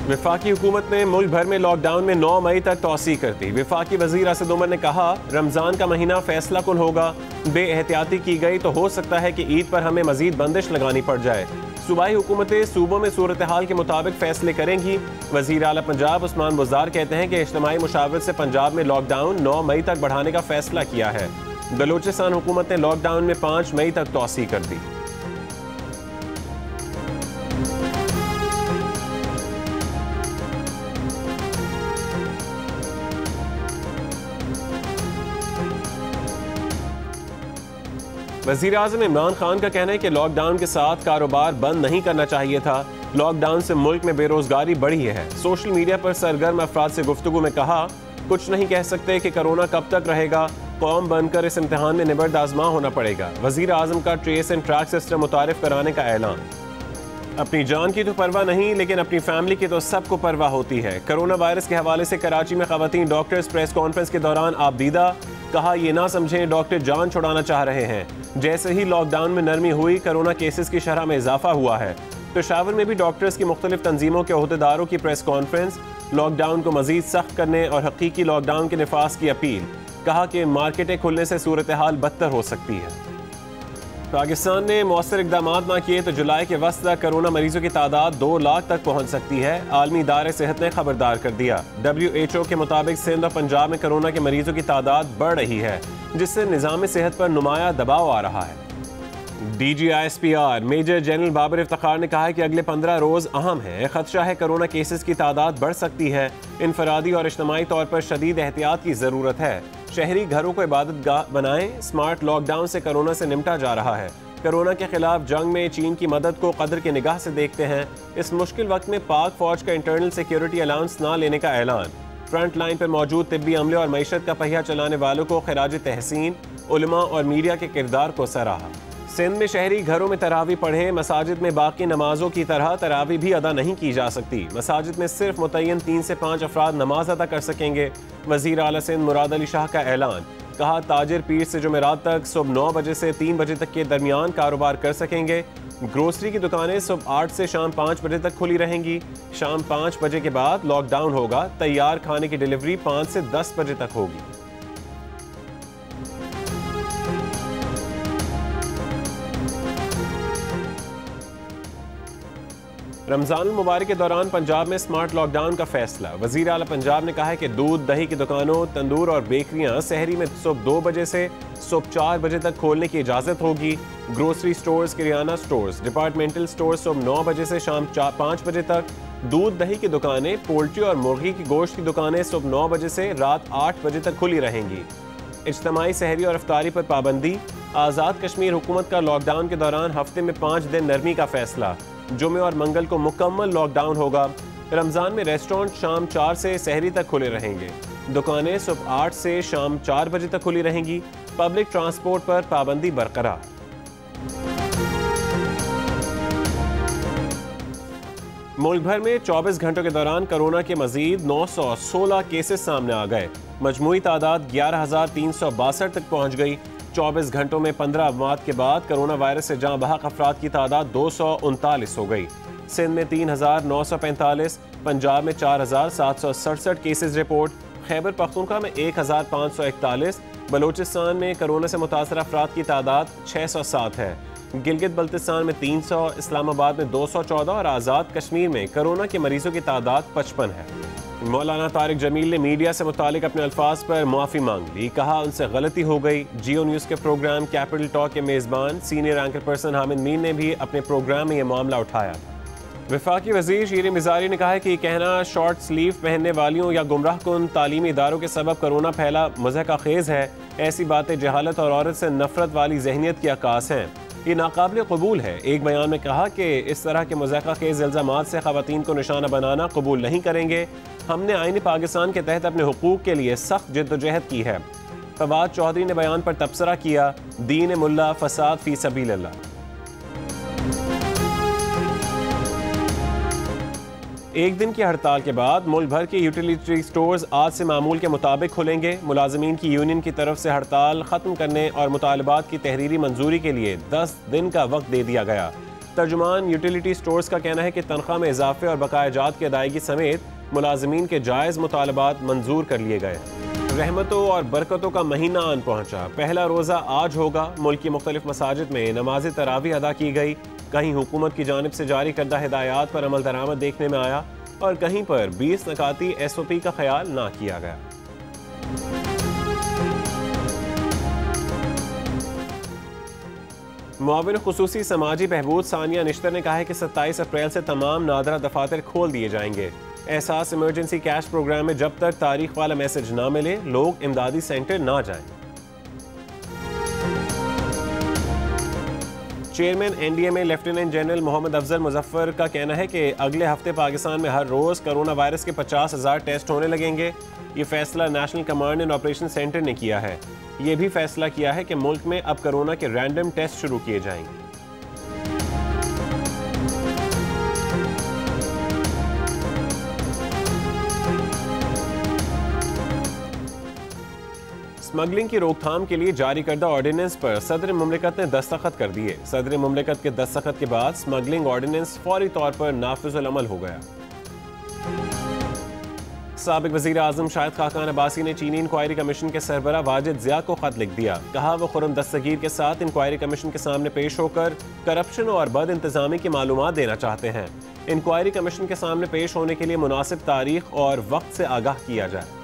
वफाकी हुकूमत ने मुल्क भर में लॉकडाउन में 9 मई तक तौसी कर दी। वफाकी वजीर असद उमर ने कहा, रमज़ान का महीना फैसला कुन होगा। बेएहतियाती की गई तो हो सकता है कि ईद पर हमें मजीद बंदिश लगानी पड़ जाए। सूबाई हुकूमतें सूबों में सूरत हाल के मुताबिक फैसले करेंगी। वजीर आला पंजाब उस्मान बुज़दार कहते हैं कि इज्तिमाई मुशावरत से पंजाब में लॉकडाउन 9 मई तक बढ़ाने का फैसला किया है। बलूचिस्तान हुकूमत ने लॉकडाउन में 5 मई तक तौसी कर दी। वज़ीर आज़म इमरान खान का कहना है कि लॉकडाउन के साथ कारोबार बंद नहीं करना चाहिए था। लॉकडाउन से मुल्क में बेरोजगारी बढ़ी है। सोशल मीडिया पर सरगर्म अफराद से गुफ्तगू में कहा, कुछ नहीं कह सकते कि कोरोना कब तक रहेगा। कौम बनकर इस इम्तिहान में निबर्द आजमा होना पड़ेगा। वज़ीर आज़म का ट्रेस एंड ट्रैक सिस्टम मुतारिफ कराने का ऐलान। अपनी जान की तो परवाह नहीं, लेकिन अपनी फैमिली की तो सबको परवाह होती है। कोरोना वायरस के हवाले से कराची में खवातीन डॉक्टर्स प्रेस कॉन्फ्रेंस के दौरान आबदीदा। कहा, ये ना समझें डॉक्टर जान छुड़ाना चाह रहे हैं। जैसे ही लॉकडाउन में नरमी हुई, कोरोना केसेस की शरह में इजाफा हुआ है। पेशावर में भी डॉक्टर्स की मुख्तलिफ तंजीमों के अहदेदारों की प्रेस कॉन्फ्रेंस। लॉकडाउन को मजीद सख्त करने और हकीकी लॉकडाउन के नफाज की अपील। कहा कि मार्केटें खुलने से सूरत हाल बदतर हो सकती है। पाकिस्तान ने मौसर इकदाम ना किए तो जुलाई के वस्त तक कोरोना मरीजों की तादाद 2 लाख तक पहुंच सकती है। आलमी इदारे सेहत ने खबरदार कर दिया। WHO के मुताबिक सिंध और पंजाब में कोरोना के मरीजों की तादाद बढ़ रही है, जिससे निज़ाम सेहत पर नुमाया दबाव आ रहा है। DGISPR major general Babar Iftikhar ने कहा है कि अगले 15 रोज अहम है। खदशा है कोरोना केसेस की तादाद बढ़ सकती है। इनफरादी और इज्तिमाई तौर पर शदीद एहतियात की ज़रूरत है। शहरी घरों को इबादत गाह बनाएं। स्मार्ट लॉकडाउन से कोरोना से निपटा जा रहा है। कोरोना के खिलाफ जंग में चीन की मदद को कदर की निगाह से देखते हैं। इस मुश्किल वक्त में पाक फौज का इंटरनल सिक्योरिटी अलाउंस ना लेने का ऐलान। फ्रंट लाइन पर मौजूद तिब्बी अमले और मईशत का पहिया चलाने वालों को खिराज तहसीन। उलमा और मीडिया के किरदार को सराहा। सिंध में शहरी घरों में तरावी पढ़ें। मसाजिद में बाकी नमाजों की तरह तरावी भी अदा नहीं की जा सकती। मसाजिद में सिर्फ मुतय्यन 3 से 5 अफराद नमाज अदा कर सकेंगे। वज़ीर आला सिंध मुराद अली शाह का ऐलान। कहा, ताजिर पीर से जुमेरात तक सुबह 9 बजे से 3 बजे तक के दरमियान कारोबार कर सकेंगे। ग्रोसरी की दुकानें सुबह 8 से शाम 5 बजे तक खुली रहेंगी। शाम 5 बजे के बाद लॉकडाउन होगा। तैयार खाने की डिलीवरी 5 से 10 बजे तक होगी। रमज़ान मुबारक के दौरान पंजाब में स्मार्ट लॉकडाउन का फैसला। वज़ीर आला पंजाब ने कहा है कि दूध दही की दुकानों, तंदूर और बेकरियां सहरी में सुबह 2 बजे से सुबह 4 बजे तक खोलने की इजाज़त होगी। ग्रोसरी स्टोर्स, किराना स्टोर्स, डिपार्टमेंटल स्टोर्स सुबह 9 बजे से शाम 5 बजे तक। दूध दही की दुकानें, पोल्ट्री और मुर्गी की गोश्त की दुकानें सुबह 9 बजे से रात 8 बजे तक खुली रहेंगी। इज्तिमाई सहरी और इफ्तारी पर पाबंदी। आज़ाद कश्मीर हुकूमत का लॉकडाउन के दौरान हफ्ते में 5 दिन नरमी का फैसला। जुमे और मंगल को मुकम्मल लॉकडाउन होगा। रमज़ान में रेस्टोरेंट शाम 4 से सहरी तक खुले रहेंगे। दुकानें सुबह 8 से शाम 4 बजे तक खुली रहेंगी। पब्लिक ट्रांसपोर्ट पर पाबंदी बरकरार। मुल्क भर में 24 घंटों के दौरान कोरोना के मजीद 916 केसेस सामने आ गए। मजमूई तादाद 11,362 तक पहुँच गई। 24 घंटों में 15 अमवात के बाद कोरोना वायरस से जाँ बहक अफराद की तादाद 239 हो गई। सिंध में 3,945, पंजाब में 4,767 केसेस रिपोर्ट, खैबर पख्तूनख्वा में 1,541, बलूचिस्तान में कोरोना से मुतासर अफराद की तादाद 607 है। गिलगित बल्तिस्तान में 300, इस्लामाबाद में 214 और आज़ाद कश्मीर में कोरोना के मरीजों की तादाद 55 है। मौलाना तारिक जमील ने मीडिया से मुतालिक अपने अल्फाज पर माफ़ी मांग ली। कहा, उनसे गलती हो गई। जियो न्यूज़ के प्रोग्राम कैपिटल टॉक के मेज़बान senior anchor person Hamid Mir ने भी अपने प्रोग्राम में यह मामला उठाया। वफाकी वज़ीर शीर मिज़ारी ने कहा है कि कहना शॉर्ट स्लीव पहनने वालियों या गुमराह कुन तालीमी इदारों के सबब कोरोना फैला मज़ह का खेज़ है। ऐसी बातें जहालत और औरत से नफरत वाली जहनीत की अक्कास हैं। ये नाकाबिल कबूल है। एक बयान में कहा कि इस तरह के मज़ाक़ा खेज़ इल्ज़ामात से ख़वातीन को निशाना बनाना कबूल नहीं करेंगे। हमने आईन पाकिस्तान के तहत अपने हुकूक के लिए सख्त जद्दोजहद की है। फवाद चौधरी ने बयान पर तबसरा किया, दीन मुल्ला फसाद फी सबीलिल्लाह। एक दिन की हड़ताल के बाद मुल्क भर के यूटिलिटी स्टोर्स आज से मामूल के मुताबिक खुलेंगे। मुलाजमीन की यूनियन की तरफ से हड़ताल ख़त्म करने और मुतालबात की तहरीरी मंजूरी के लिए 10 दिन का वक्त दे दिया गया। तर्जुमान यूटिलिटी स्टोर्स का कहना है कि तनख्वाह में इजाफे और बकायाजात की अदायगी समेत मुलाजमीन के जायज़ मुतालबात मंजूर कर लिए गए। रहमतों और बरकतों का महीना आन पहुंचा। पहला रोज़ा आज होगा। मुल्क की मुख्तलिफ मसाजिद में नमाज तरावी अदा की गई। कहीं हुकूमत की जानिब से जारी करदा हिदायत पर अमल दरामद देखने में आया और कहीं पर 20 नकाती SOP का ख्याल ना किया गया। मुआविन खुसूसी समाजी बहबूद सानिया निश्तर ने कहा है कि 27 अप्रैल से तमाम नादरा दफातर खोल दिए जाएंगे। एहसास इमरजेंसी कैश प्रोग्राम में जब तक तारीख वाला मैसेज ना मिले लोग इमदादी सेंटर ना जाएं। Chairman NDMA lieutenant general Mohammad Afzal Muzaffar का कहना है कि अगले हफ्ते पाकिस्तान में हर रोज कोरोना वायरस के 50,000 टेस्ट होने लगेंगे। ये फैसला national command and operation centre ने किया है। ये भी फैसला किया है कि मुल्क में अब कोरोना के रैंडम टेस्ट शुरू किए जाएंगे। स्मगलिंग की रोकथाम के लिए जारी करदा ऑर्डिनेंस पर सदर मुमलिकत ने दस्तखत कर दिए। सदर मुमलिकत के दस्तखत के बाद स्मगलिंग ऑर्डिनेंस फौरी तौर पर नाफिजुल अमल हो गया। साबिक वज़ीर आज़म शाहिद खाकान अब्बासी ने चीनी इंक्वायरी कमीशन के सरबरा वाजिद ज़िया को खत लिख दिया। कहा वो खुर्रम दस्तगीर के साथ इंक्वायरी कमीशन के सामने पेश होकर करप्शन और बद इंतजामी की मालूमात देना चाहते हैं। इंक्वायरी कमीशन के सामने पेश होने के लिए मुनासिब तारीख और वक्त से आगाह किया जाए।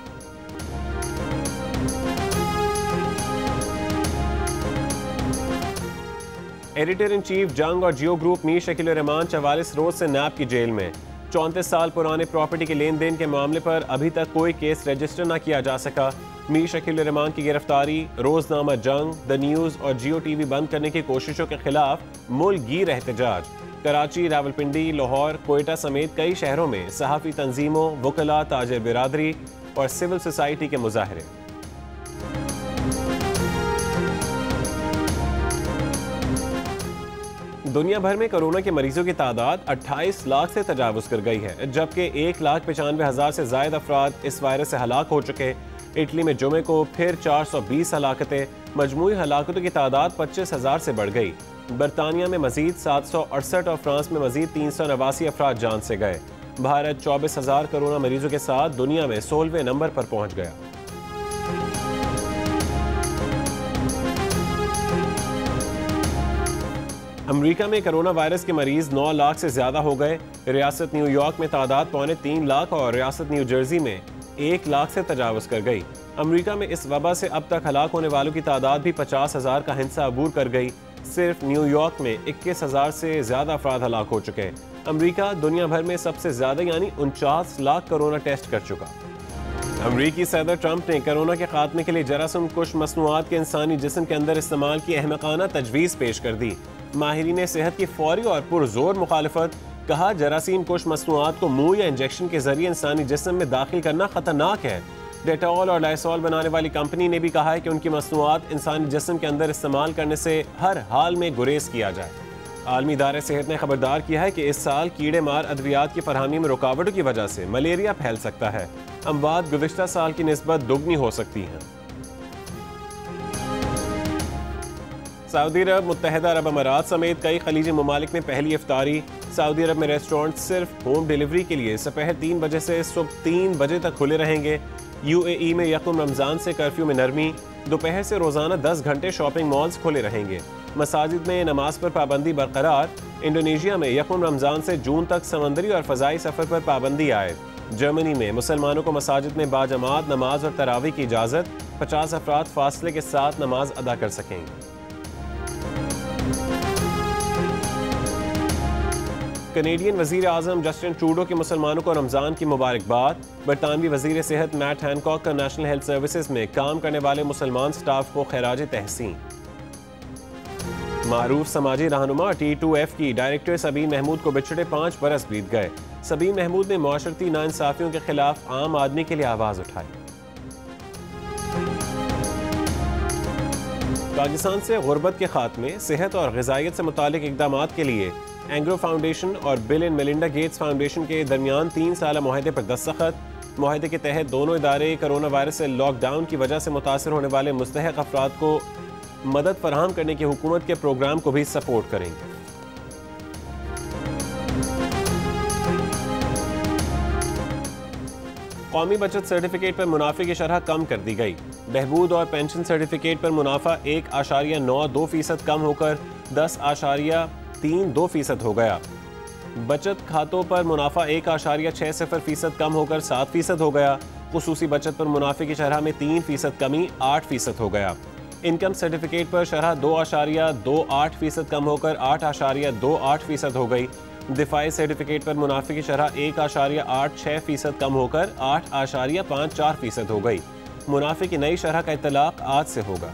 एडिटर इन चीफ जंग और जियो ग्रुप मीर शकील रहमान 44 रोज से नैब की जेल में। 34 साल पुराने प्रॉपर्टी के लेन देन के मामले पर अभी तक कोई केस रजिस्टर न किया जा सका। मीर शकील रहमान की गिरफ्तारी, रोजनामा जंग, द न्यूज़ और जियो TV बंद करने की कोशिशों के खिलाफ मुल्क गिर एहतजाज। कराची, रावलपिंडी, लाहौर, कोयटा समेत कई शहरों में सहाफ़ी तंजीमों, वकला, ताजिर बिरादरी और सिविल सोसाइटी के मुजाहरे। दुनिया भर में कोरोना के मरीजों की तादाद 28 लाख से तजावुज कर गई है, जबकि 1,95,000 से ज्यादा अफराद इस वायरस से हलाक हो चुके। इटली में जुमे को फिर 420 हलाकतें, मजमूई हलाकतों की तादाद 25,000 से बढ़ गई। बरतानिया में मजीद 768 और फ्रांस में मजीद 389 अफराद जान से गए। भारत 24,000 कोरोना मरीजों के साथ दुनिया में 16वें नंबर पर पहुंच गया। अमेरिका में कोरोना वायरस के मरीज 9 लाख से ज्यादा हो गए। रियासत न्यूयॉर्क में तादाद 2.25 लाख और रियासत न्यू जर्सी में 1 लाख से तजावुज कर गई। अमेरिका में इस वबा से अब तक हलाक होने वालों की तादाद भी 50,000 का हिस्सा अबूर कर गई। सिर्फ न्यूयॉर्क में 21,000 से ज्यादा अफराद हलाक हो चुके हैं। अमेरिका दुनिया भर में सबसे ज्यादा यानी 49 लाख कोरोना टेस्ट कर चुका। अमरीकी सदर ट्रंप ने कोरोना के खात्मे के लिए जरासीम कुश मसनूआत के इंसानी जिस्म के अंदर इस्तेमाल की अहमकाना तजवीज़ पेश कर दी। माहिरीन सेहत की फौरी और पुरजोर मुखालफत। कहा जरासीम कुश मसनूआत को मुंह या इंजेक्शन के जरिए इंसानी जिस्म में दाखिल करना खतरनाक है। डेटॉल और लाइसॉल बनाने वाली कंपनी ने भी कहा है कि उनकी मसनूआत इंसानी जिस्म के अंदर इस्तेमाल करने से हर हाल में गुरेज किया जाए। आलमी इदारे सेहत ने खबरदार किया है कि इस साल कीड़े मार अद्वियात की फरहमी में रुकावटों की वजह से मलेरिया फैल सकता है। अमवात गुज़िश्ता साल की निस्बत दुगनी हो सकती हैं। सऊदी अरब, मुत्तहिदा अरब अमारात समेत कई खलीजी ममालिक में पहली इफ्तारी। सऊदी अरब में रेस्टोरेंट सिर्फ होम डिलीवरी के लिए दोपहर 3 बजे से सुबह 3 बजे तक खुले रहेंगे। UAE में यकम रमज़ान से कर्फ्यू में नरमी। दोपहर से रोज़ाना 10 घंटे शॉपिंग मॉल्स खुले रहेंगे। मसाजिद में नमाज पर पाबंदी बरकरार। इंडोनेशिया में यकम रमज़ान से जून तक समंदरी और फ़ज़ाई सफ़र पर पाबंदी आए। जर्मनी में मुसलमानों को मसाजिद में बाजमात नमाज और तरावी की इजाज़त। 50 अफराद फासले के साथ नमाज अदा कर सकेंगे। कनेडियन वज़ीर आज़म जस्टिन ट्रूडो के मुसलमानों को रमज़ान की मुबारकबाद। बरतानवी वज़ीर सेहत मैट हैनकॉक का नेशनल हेल्थ सर्विसेज में काम करने वाले मुसलमान स्टाफ को खैराज तहसीन। मारूफ समाजी रहनुमा T2F की डायरेक्टर सबीन महमूद को बिछड़े 5 बरस बीत गए। सबीन महमूद ने मुआशरती नाइंसाफियों के खिलाफ आम आदमी के लिए आवाज़ उठाई। पाकिस्तान से गुर्बत के खात्मे, सेहत और ग़िज़ाइयत से मुतालिक इक़दामात के लिए एंग्रो फाउंडेशन और bill and Melinda Gates foundation के दरमियान 3 साला मुआहदे पर दस्तखत। मुआहदे के तहत दोनों इदारे कोरोना वायरस से लॉकडाउन की वजह से मुतासर होने वाले मुस्तहक़ अफराद को मदद फराहम करने की हुकूमत के प्रोग्राम को भी सपोर्ट करेंगे। कौमी बचत सर्टिफिकेट पर मुनाफे की शरह कम कर दी गई। बहबूद और पेंशन सर्टिफिकेट पर मुनाफा 1.92% कम होकर 10.32% हो गया। बचत खातों पर मुनाफा 1.60% कम होकर 7% हो गया। खुसूसी बचत पर मुनाफे की शरह में 3% कमी 8% हो गया। इनकम सर्टिफिकेट पर शरह 2.28% कम होकर 8.28% हो गई। दिफाई सर्टिफिकेट पर मुनाफे की शरह 1.86% कम होकर 8.54% हो गई। मुनाफे की नई शरह का इत्तलाक आज से होगा।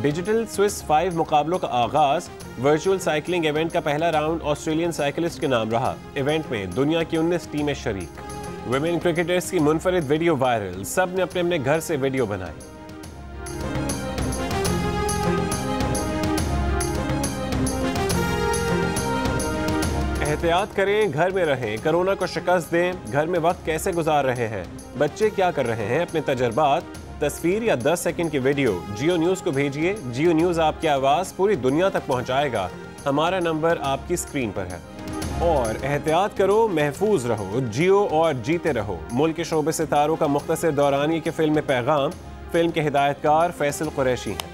डिजिटल स्विस 5 मुकाबलों का आगाज। वर्चुअल साइकिलिंग इवेंट का पहला राउंड ऑस्ट्रेलियन साइकिलिस्ट के नाम रहा। इवेंट में दुनिया की 19 टीमें शरीक। वुमेन क्रिकेटर्स की मुनफरिद वीडियो वायरल, सब ने अपने अपने घर से वीडियो बनाई। एहतियात करें, घर में रहें, कोरोना को शिकस्त दें। घर में वक्त कैसे गुजार रहे हैं, बच्चे क्या कर रहे हैं, अपने तजर्बात, तस्वीर या 10 सेकंड की वीडियो जियो न्यूज़ को भेजिए। जियो न्यूज़ आपकी आवाज़ पूरी दुनिया तक पहुंचाएगा। हमारा नंबर आपकी स्क्रीन पर है। और एहतियात करो, महफूज रहो, जियो और जीते रहो। मुल्क के शोबे सितारों का मुख्तसर दौरानिए की फिल्म में पैगाम। फिल्म के हिदायतकार फैसल कुरैशी हैं।